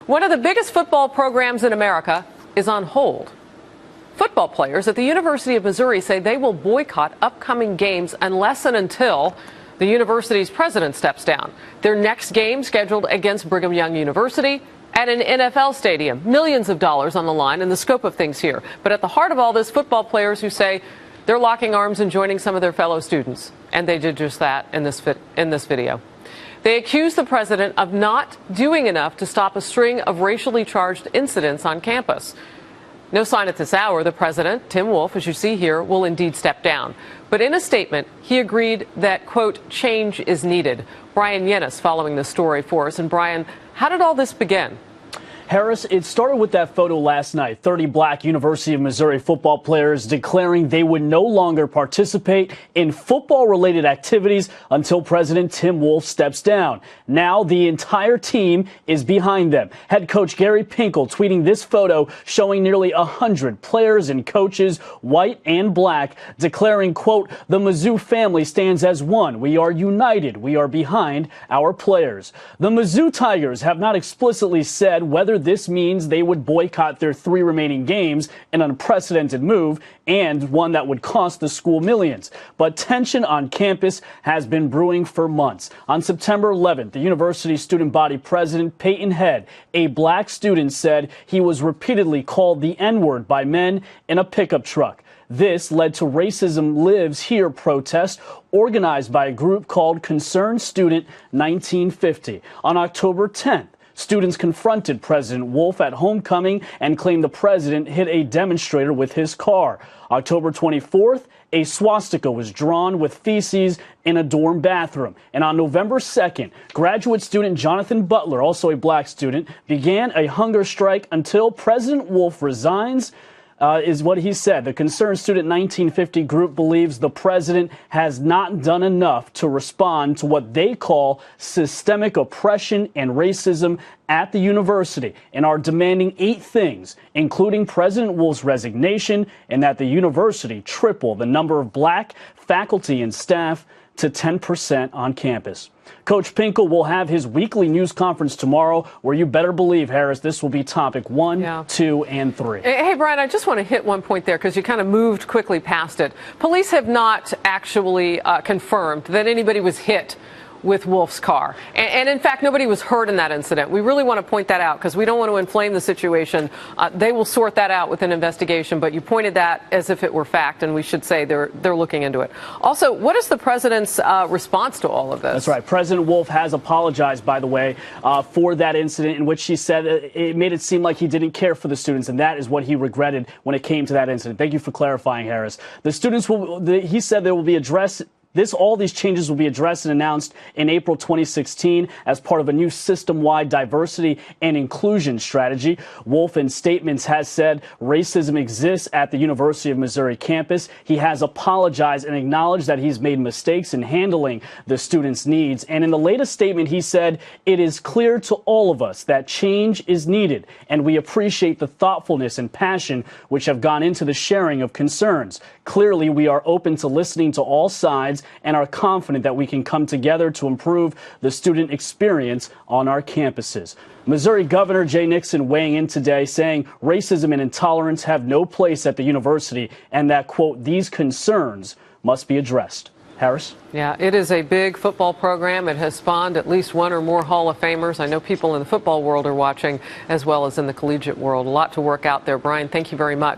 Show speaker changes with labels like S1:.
S1: One of the biggest football programs in America is on hold. Football players at the University of Missouri say they will boycott upcoming games unless and until the university's president steps down. Their next game scheduled against Brigham Young University at an NFL stadium. Millions of dollars on the line in the scope of things here. But at the heart of all this, football players who say they're locking arms and joining some of their fellow students. And they did just that in this video. They accuse the president of not doing enough to stop a string of racially charged incidents on campus. No sign at this hour the president, Tim Wolf, as you see here, will indeed step down. But in a statement, he agreed that, quote, change is needed. Brian Yennis following the story for us. And Brian, how did all this begin?
S2: Harris, it started with that photo last night. 30 black University of Missouri football players declaring they would no longer participate in football-related activities until President Tim Wolf steps down. Now the entire team is behind them. Head coach Gary Pinkel tweeting this photo showing nearly 100 players and coaches, white and black, declaring, quote, the Mizzou family stands as one. We are united. We are behind our players. The Mizzou Tigers have not explicitly said whether this means they would boycott their 3 remaining games, an unprecedented move and one that would cost the school millions. But tension on campus has been brewing for months. On September 11th, the university student body president, Peyton Head, a black student, said he was repeatedly called the N-word by men in a pickup truck. This led to Racism Lives Here protests organized by a group called Concerned Student 1950. On October 10th, students confronted President Wolf at homecoming and claimed the president hit a demonstrator with his car. October 24th, a swastika was drawn with feces in a dorm bathroom. And on November 2nd, graduate student Jonathan Butler, also a black student, began a hunger strike until President Wolf resigns. Is what he said. The Concerned Student 1950 group believes the president has not done enough to respond to what they call systemic oppression and racism at the university and are demanding 8 things, including President Wolf's resignation and that the university triple the number of black faculty and staff to 10% on campus. Coach Pinkel will have his weekly news conference tomorrow, where you better believe, Harris, this will be topic 1, 2, and 3.
S1: Hey, Brian, I just want to hit one point there because you kind of moved quickly past it. Police have not actually confirmed that anybody was hit with Wolf's car. And in fact, nobody was hurt in that incident. We really want to point that out because we don't want to inflame the situation. They will sort that out with an investigation, but you pointed that as if it were fact, and we should say they're looking into it. Also, what is the president's response to all of this?
S2: That's right. President Wolf has apologized, by the way, for that incident in which he said it made it seem like he didn't care for the students, and that is what he regretted when it came to that incident. Thank you for clarifying, Harris. The students he said they will be addressed. All these changes will be addressed and announced in April 2016 as part of a new system-wide diversity and inclusion strategy. Wolf, in statements, has said racism exists at the University of Missouri campus. He has apologized and acknowledged that he's made mistakes in handling the students' needs. And in the latest statement, he said, it is clear to all of us that change is needed, and we appreciate the thoughtfulness and passion which have gone into the sharing of concerns. Clearly, we are open to listening to all sides and are confident that we can come together to improve the student experience on our campuses. Missouri Governor Jay Nixon weighing in today saying racism and intolerance have no place at the university and that, quote, these concerns must be addressed. Harris?
S1: Yeah, it is a big football program. It has spawned at least 1 or more Hall of Famers. I know people in the football world are watching as well as in the collegiate world. A lot to work out there. Brian, thank you very much.